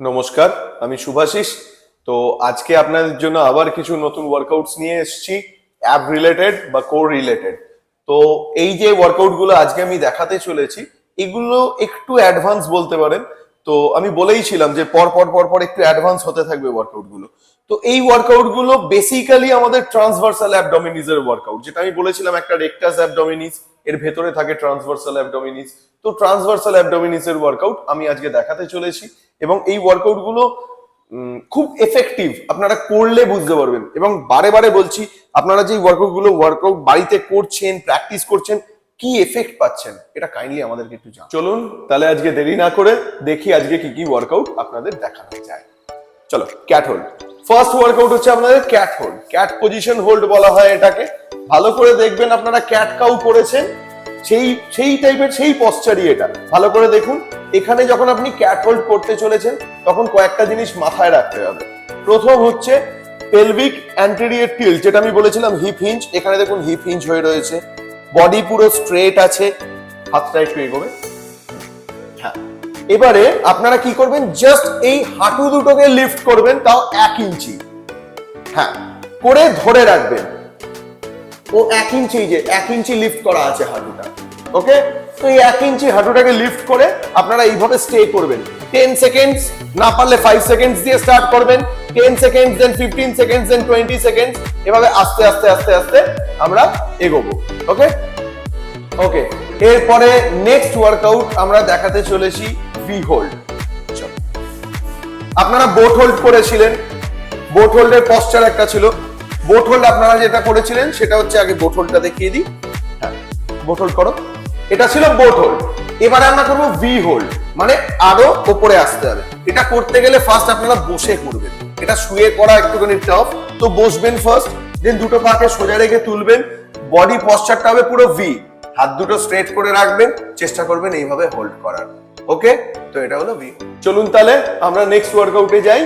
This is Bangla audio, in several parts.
নমস্কার, আমি শুভাশিস। তো আজকে আপনাদের জন্য আবার কিছু নতুন ওয়ার্কআউটস নিয়ে এসেছি, অ্যাপ রিলেটেড বা কোর রিলেটেড। তো এই যে ওয়ার্কআউট গুলো আজকে আমি দেখাতে চলেছি, এগুলো একটু অ্যাডভান্স বলতে পারেন। তো আমি বলেইছিলাম যে পর পর পর পর একটু অ্যাডভান্স হতে থাকবে ওয়ার্কআউট গুলো। তো এই ওয়ার্কআউট গুলো বেসিক্যালি আমাদের ট্রান্সভার্সাল অ্যাবডোমিনিজের ওয়ার্কআউট, যেটা আমি বলেছিলাম একটা রেক্টাস অ্যাবডোমিনিস, এর ভেতরে থাকে ট্রান্সভার্সাল অ্যাবডোমিনিস। তো ট্রান্সভার্সাল অ্যাবডোমিনিসের ওয়ার্কআউট আমি আজকে দেখাতে চলেছি, এবং এই ওয়ার্কআউট গুলো খুব এফেক্টিভ, আপনারা করলে বুঝতে পারবেন। এবং বারে বারে বলছি, আপনারা যে ওয়ার্কআউট বাড়িতে করছেন, প্র্যাকটিস করছেন, কি এফেক্ট পাচ্ছেন, এটা কাইন্ডলি আমাদেরকে একটু জানান। চলুন তাহলে আজকে দেরি না করে দেখি আজকে কি কি ওয়ার্কআউট আপনাদের দেখানো যায়। চলো, ক্যাট হোল্ড। ফার্স্ট ওয়ার্কআউট হচ্ছে আপনাদের cat hold. Cat position hold বলা হয় এটাকে। ভালো করে দেখবেন, আপনারা ক্যাট কাউ করেছেন, সেই টাইপের সেই পশ্চারই এটা। ভালো করে দেখুন, এখানে যখন আপনি ক্যাট হোল্ড করতে চলেছেন তখন কয়েকটা জিনিস মাথায় রাখতে হবে। প্রথম হচ্ছে পেলভিক অ্যান্টেরিয়র টিল্ট, যেটা আমি বলেছিলাম হিপ হিঞ্জ। এখানে দেখুন হিপ হিঞ্জ হয়ে রয়েছে, বডি পুরো স্ট্রেট আছে, হাতটা একটু এগোবে। হ্যাঁ, এবারে আপনারা কি করবেন, জাস্ট এই হাঁটু দুটোকে লিফট করবেন, তাও 1 ইঞ্চি। হ্যাঁ, করে ধরে রাখবেন। ও 1 ইঞ্চি, যে 1 ইঞ্চি লিফট করা আছে হাঁটুটা। ওকে, তো এই 1 ইঞ্চি হাঁটুটাকে লিফট করে আপনারা এইভাবে স্টে করবেন 10 সেকেন্ডস, না পারলে 5 সেকেন্ডস দিয়ে স্টার্ট করবেন। 10 সেকেন্ডস, দেন 15 সেকেন্ডস, দেন 20 সেকেন্ডস, এভাবে আস্তে আস্তে আস্তে আস্তে আমরা এগোবো। ওকে ওকে, এরপরে নেক্সট ওয়ার্কআউট আমরা দেখাতে চলেছি ভি হোল্ড। আপনারা বোট হোল্ড করেছিলেন, বোট হোল্ডের পশ্চার একটা ছিল। বোট হোল্ড আপনারা যেটা করেছিলেন সেটা হচ্ছে, আগে বোট হোল্ডটা দেখিয়ে দিই। হ্যাঁ, বোট হোল্ড করো। এটা ছিল বোট হোল্ড। এবারে আমরা করবো ভি হোল্ড, মানে আরো উপরে আসতে হবে। এটা করতে গেলে ফার্স্ট আপনারা বসে করবেন, এটা শুয়ে করা একটুখানি টাফ। তো বসবেন ফার্স্ট, দেন দুটো পাকে সোজা রেখে তুলবেন, বডি পশ্চারটা হবে পুরো ভি, হাত দুটো স্ট্রেট করে রাখবেন, চেষ্টা করবেন এইভাবে হোল্ড করার। ওকে, তো এটা হলো ভি। চলুন তাহলে আমরা নেক্সট ওয়ার্কআউটে যাই।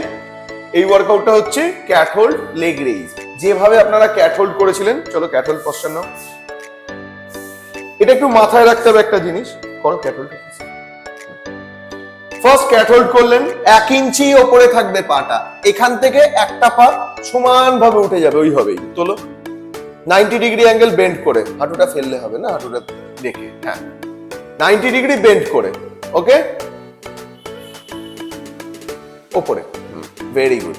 এই ওয়ার্কআউটটা হচ্ছে ক্যাট হোল্ড লেগ রেইজ। যেভাবে আপনারা ক্যাট হোল্ড করেছিলেন, চলো ক্যাট হোল্ড পশ্চার নাও। এটা একটু মাথায় রাখতে হবে একটা জিনিস, করো cat hold. First cat hold করলেন, 1 ইঞ্চি ওপরে থাকবে পাটা, এখান থেকে একটা পা সমানভাবে উঠে যাবে, ওইভাবেই তোলো। 90 ডিগ্রি অ্যাঙ্গেল বেন্ড করে, হাঁটুটা ফেললে হবে না, হাঁটুটা রেখে। হ্যাঁ, 90 ডিগ্রি বেন্ড করে। ওকে, ওপরে। Very good.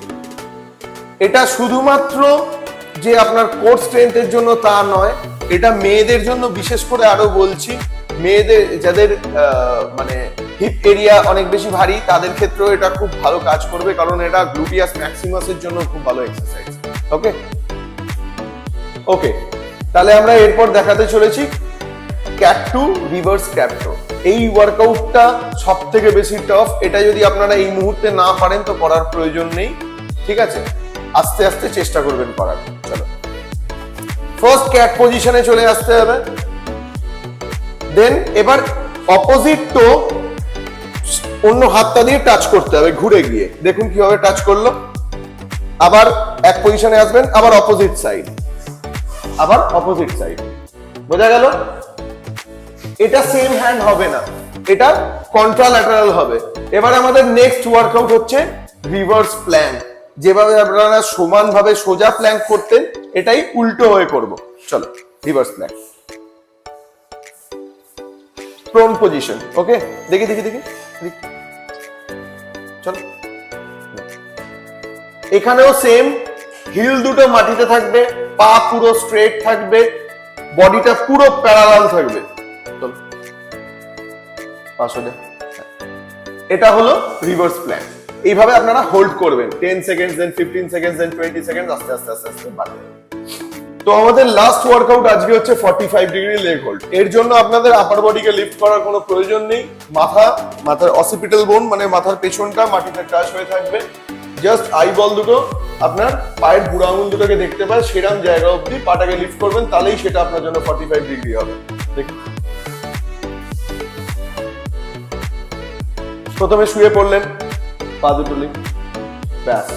এটা শুধুমাত্র যে আপনার কোর স্ট্রেংথের জন্য তা নয়, এটা মেয়েদের জন্য বিশেষ করে আরো বলছি। মেয়েদের যাদের মানে হিপ এরিয়া অনেক বেশি ভারী, তাদের ক্ষেত্রেও এটা খুব ভালো কাজ করবে, কারণ এটা গ্লুটিয়াস ম্যাক্সিমাসের জন্য খুব ভালো এক্সারসাইজ। ওকে ওকে, তাহলে আমরা এরপর দেখাতে চলেছি ক্যাট টু রিভার্স ক্যাপ্টো। এই ওয়ার্কআউটটা সব থেকে বেশি টাফ। এটা যদি আপনারা এই মুহূর্তে না পারেন তো করার প্রয়োজন নেই, ঠিক আছে? আস্তে আস্তে চেষ্টা করবেন করার। চলো, ফার্স্ট ক্যাট পজিশনে চলে আসতে হবে। দেন এবার অপোজিট টো অন্য হাতটা দিয়ে টাচ করতে হবে, ঘুরে গিয়ে দেখুন কিভাবে টাচ করলো। আবার এক পজিশনে আসবেন, আবার অপোজিট সাইড, আবার অপোজিট সাইড। বোঝা গেল? এটা সেম হ্যান্ড হবে না, এটা কন্ট্রাল্যাটারাল হবে। এবার আমাদের নেক্সট ওয়ার্কআউট হচ্ছে রিভার্স প্ল্যাঙ্ক। যেভাবে আপনারা সমানভাবে সোজা প্ল্যাঙ্ক করতেন, এটাই উল্টো হয়ে করব। চলো, রিভার্স প্ল্যাঙ্ক, প্রোন পজিশন। ওকে, দেখি দেখি দেখি, চলো। এখানেও সেম, হিল দুটো মাটিতে থাকবে, পা পুরো স্ট্রেট থাকবে, বডিটা পুরো প্যারালাল থাকবে। চলো, পা সোজা। এটা হলো রিভার্স প্ল্যাঙ্ক। এইভাবে আপনারা হোল্ড করবেন 10 সেকেন্ডস, দেন 15 সেকেন্ডস, দেন 20 সেকেন্ডস, আস্তে আস্তে আস্তে আস্তে বাড়বে। তো আমাদের লাস্ট ওয়ার্কআউট আজকে হচ্ছে 45 ডিগ্রি লেগ হোল্ড। এর জন্য আপনাদের আপার বডিকে লিফট করার কোনো প্রয়োজন নেই। মাথার অসিপিটাল বোন, মানে মাথার পেছনটা মাটিতে টাচ হয়ে থাকবে। জাস্ট আইবল দুটো আপনার পায়ের বুড়ো আঙুল দুটোকে দেখতে পায়, সেরকম জায়গা অবধি পাটাকে লিফট করবেন, তাহলেই সেটা আপনার জন্য 45 ডিগ্রি হবে। দেখুন, প্রথমে শুয়ে পড়লেন, পা দুটো লিফট, ব্যাস।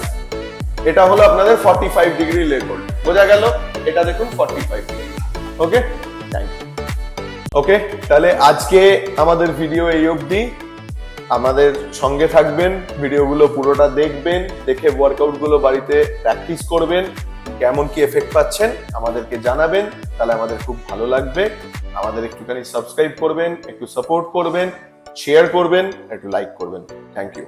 এটা হলো আপনাদের 45 ডিগ্রি লেগ হোল্ড। বোঝা গেল? এটা দেখুন 45 degree. Okay, thank you. Okay, তাহলে আজকে আমাদের ভিডিও এই অবধি। আমাদের সঙ্গে থাকবেন, ভিডিওগুলো পুরোটা দেখবেন, দেখে ওয়ার্কআউট গুলো বাড়িতে প্র্যাকটিস করবেন, কেমন কি এফেক্ট পাচ্ছেন আমাদেরকে জানাবেন, তাহলে আমাদের খুব ভালো লাগবে। আমাদের একটুখানি সাবস্ক্রাইব করবেন, একটু সাপোর্ট করবেন, শেয়ার করবেন, একটু লাইক করবেন। Thank you.